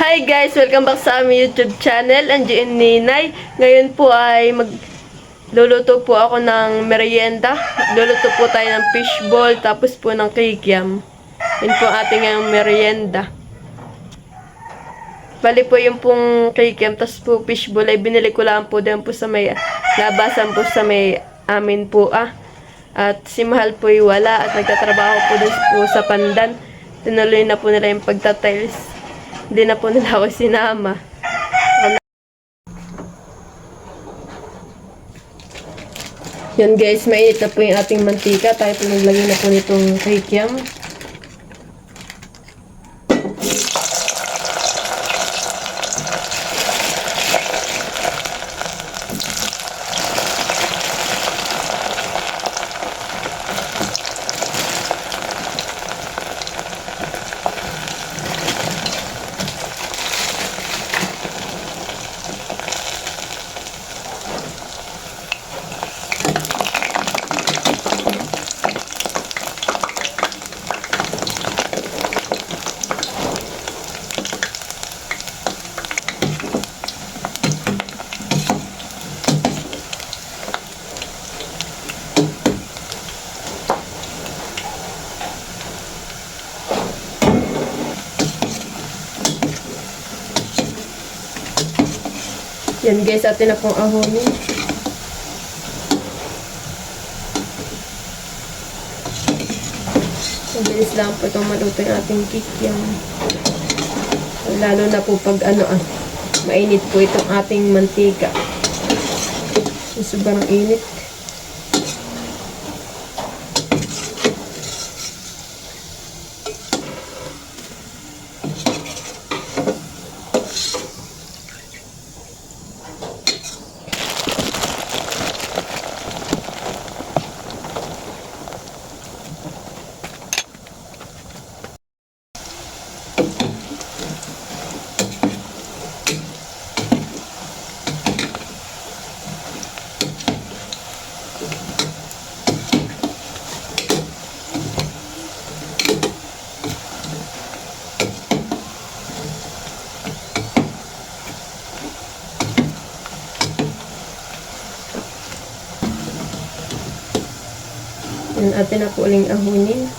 Hi guys! Welcome back sa aming YouTube channel, Angie and Ninay. Ngayon po ay magluluto po ako ng merienda. Luluto po tayo ng fishball, tapos po ng kikiam. Yun po ating ang merienda. Bali po yung pong kikiam, tapos po fishball ay binili ko lang po din po sa may labasan po sa may amin po At si Mahal po ay wala at nagtatrabaho po din po sa Pandan. Tinuloy na po nila yung pagtatiles. Hindi na po nila ako sinama. Yan guys, mainit na po yung ating mantika. Tayo po naglagay na po nitong kikiam. Yan guys, atin na pong ahonin. Mabilis lang po itong maluto yung ating kikiam. Lalo na po pag mainit po itong ating mantika. Sobrang init. Yan, atin na po uling ahunin.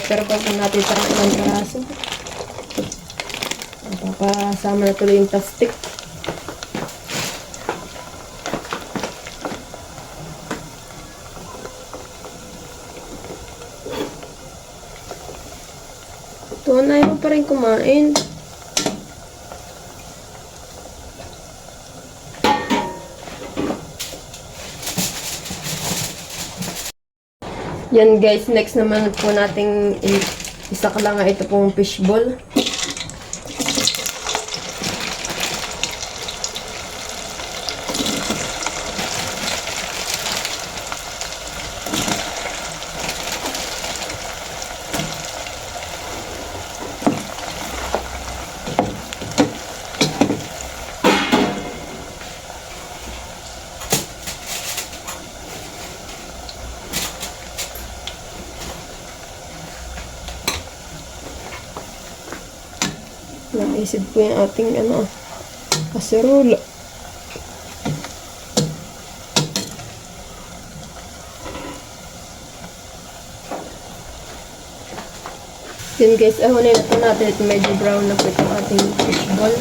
Pero pa po natin sa ilang karaso. Papasama na tuloy yung plastic. Tuwan na mo pa rin kumain. Yan guys, next naman po nating isakla nga ito pong fishball. Naisid po yung ating kaserola. Yun guys, ahonin na po natin at medyo brown na po itong ating fishball.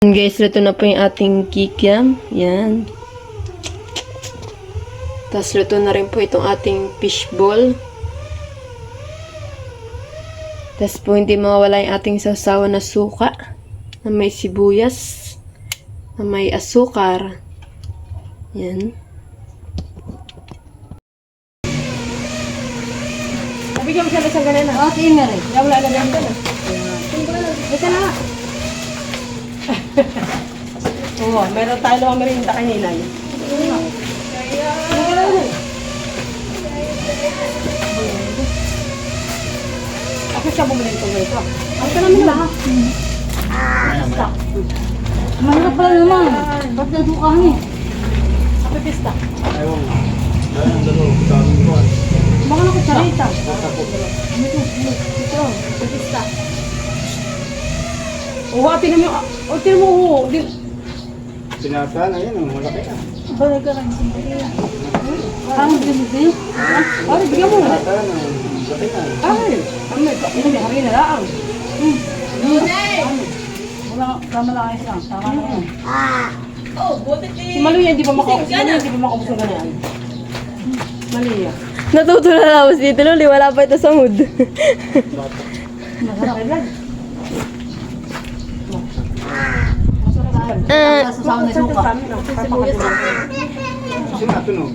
Guys, luto na po yung ating kikiam. Yan. Tapos luto na rin po itong ating fishball. Tapos po hindi mawawala yung ating sausawan na suka. Na may sibuyas. Na may asukar. Yan. Nabigyan mo siya ng isang ganyan na. Okay, nga rin. Wala na lang ka na. Ito na. Oo, meron tayo lang merinda kanina. Ako siya bumili ito ito. Ang ka naman lahat. Mahirap pala naman. Ba't nadukahan eh? Ako pista. Ayaw. Dahil ang dalawa, daming ko. Baka na kutsarita. Ito, pista. Oo, tinan mo. O, tinan mo. Sinata na yun, malaki na. Balik ka lang. Ang hindi. Ay, bigyan mo. Sinata na, malaki na. Ay, ini may hari na lang. Wala, tama lang ayos lang. Tama na yan. Si Maluya, hindi ba makaubos ng ganyan? Maluya. Natutulala ako dito, Luli. Wala pa ito sa mood. Masarap lang. Sasasaw na suka. Sinatunog.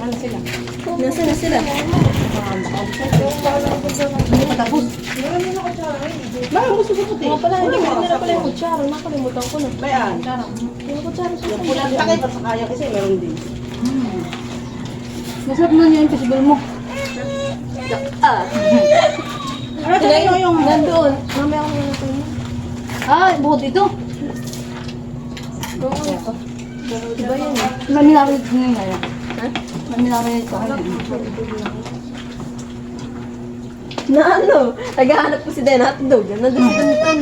Ano sila? Nasaan na sila? Hindi pa tapos. Bakit mo susuputin? Mga pala, hindi na pala yung kutsara. Nakalimutan ko na. Bayan. Yung kutsara sa Yung pulang takay pa sa kaya kasi meron din. Masarap na niya yung fishball mo. Ano tayo yung... Nandoon. Mamaya ako na natin. Ah, bukod dito. Oo, ito. Diba yan eh? Laminari ito na ngayon. Ha? Laminari ito. Na ano? Naghahanap ko si Den hotdog. Nandun si Tantan.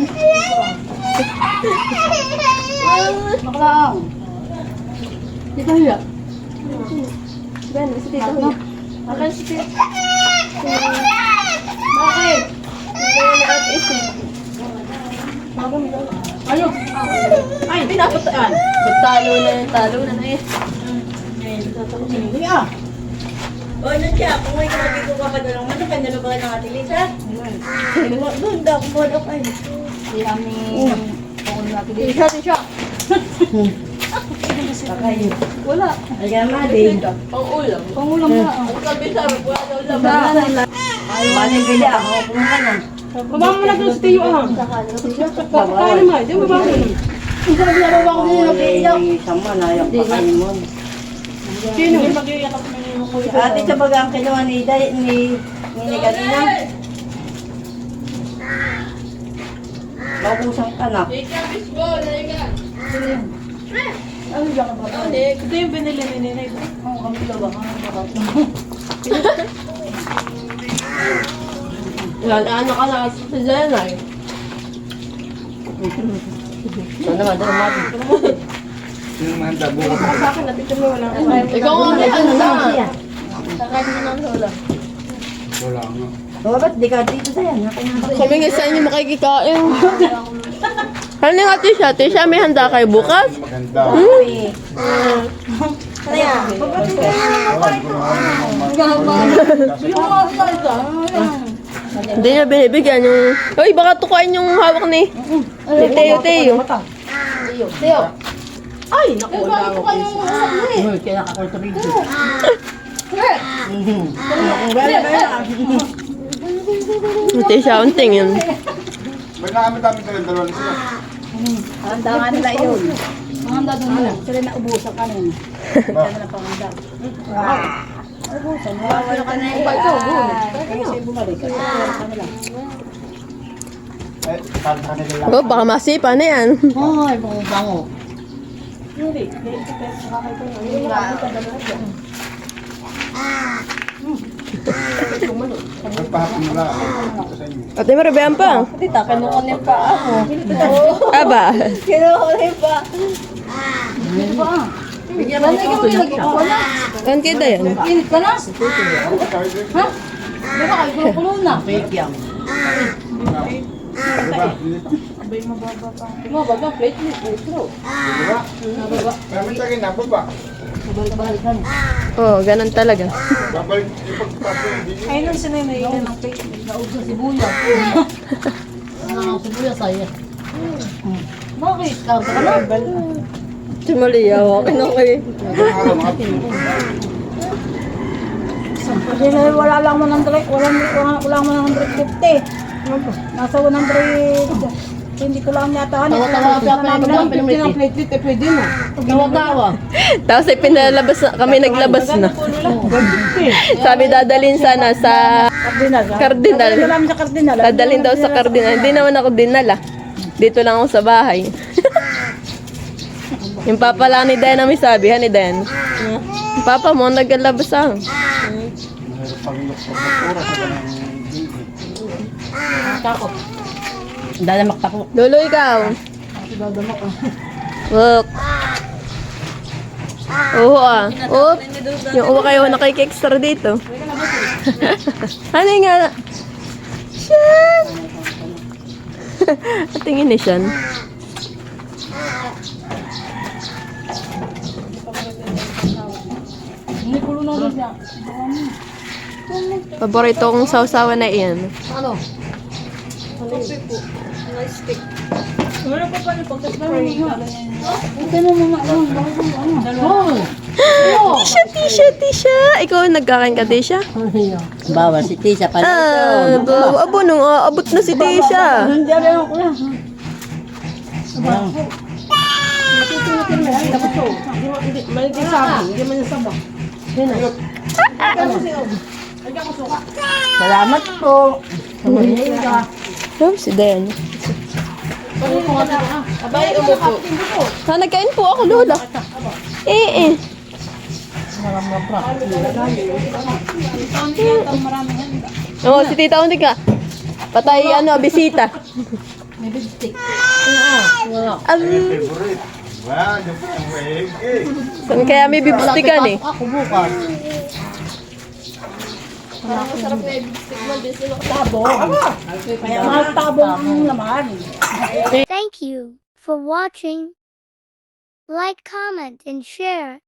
Baklang. Dito hiya. Ben, si Tito Huy. Akan si Tito. Bakit? Ito na at isi. Ayo. Ay, hindi dapat yan. Magtalo na yung talo na na eh. Hindi ah. O, nandiyan, kung may kami ko kapadalong mo, kanya na ba ng ating Lisa? Doon daw, kung mo kayo. Hindi kami... Kung natin dito. Siya. Wala. Ayan, Madi. Pang ulam. Pangulam na. Ang sabi sa amin, wala daw laban. Paling ganda ako, kung ka lang. Baba mo na doon sa tiyo ah. Kaya naman. Di ba baba mo na? Ang sabi na baba ko din. May sama na yung pakain mo. Sino? Mag-iiyak na yung kuya. Si ate sa bagang kinuha ni kanina. Maubusang ka na. Ano dyan ka ba? Ito yung binili ni Ninay. Oo, kami ba? Ano ka na sa Jenay? So naman, doon Madi. Sinong mahanda bukas? Sa akin, natito mo wala. Ikaw nga may ano na. Sakay mo ng lola. Wala nga. O, ba't di ka dito sa yan? Kami nga sa inyo makikikain. Ano nga, Tisha? Tisha, may handa kayo bukas? Maganda. Ano yan? Hindi niya binibigyan yung... Uy, baka tukain yung hawak ni Teo. Teo. Ay, naku. Wala ko kayo. Kaya nakakulto rin. Tisha, unting yun. Ba't nakamit-damit na rin dalawa na sila? Handa nga nila yun. Mahanda doon mo. Sila na ubusan ka nun. Ba? Sila na panganda. Ubusan. Wala ka na yun. Kasi bumalik ka. Kanila. Eh, kanila lang. Oh, baka masipa na yan. Ay, bango-bango. Hindi. Hindi. Nakakita na. Hindi na ako kadalawa dyan. Magpahapon mo lang. Ito sa inyo. Ate Maribean pa. Tita, kinuha niya pa ako. Aba. Kinuha niya pa. Dito ba ah? Bigyan mo ito. Wala. Kan kita yan. Init ka na? Ha? Di ba kayo kulo na? Fake yan. Diba? Mababa, plate mo. Utro. Diba? Kami tayo na, baba. Babalik-balikan. Oo, ganun talaga. Babalik, ipagpapin yung video. Ayun lang sinay na yun ang plate. Naog sa sibuyas. Sibuyas ay. Bakit? Karta ka na? Sumaliyaw. Okay na kayo. Hindi na wala lang 100, wala lang 150. Nasa 100. Hindi ko lang yata. Tawa-tawa siya pa yung plate eh, pwede na. Tawa-tawa. Tapos ay pinalabas na, kami naglabas na. Sabi dadalhin sana sa Cardinal. Namin sa Cardinal. Dadalhin daw sa Cardinal. Hindi naman ako dinala. Dito lang ako sa bahay. Yung papa lang ni Diane ang may sabi, ha ni Diane? Yung papa mo, naglalabas ah. Takot. Dalamak tapo. Lolo, ikaw. Dadamak ah. Look. Oo ah. Oop. Yung uwa kayo nakik-extra dito. Ano yung nga? Siyan! At tingin ni Siyan. Hindi kulo na rin siya. Paborito kong sausawa na iyan. Ano? Wala pa pa yung pagkasama. Ito na mga ano. Tisha. Ikaw nagkakain ka, Tisha? Bawa si Tisa pala Ah, abo nung abot na si Tisha. Hindi rin ako na. Maligay sa akin. Hindi man yung sabak. Salamat po. Oh, si Den. Abay, umupo. Nagkain po ako, Lola. Eh. Oo, si Tita Unti ka. Patay, bisita. May bigstick. Favorite. Wow, yung pang-wave eh. Saan kaya may bibstikan eh? Ako bukas. Kaya mahal tabong ang laman. Thank you for watching. Like, comment, and share.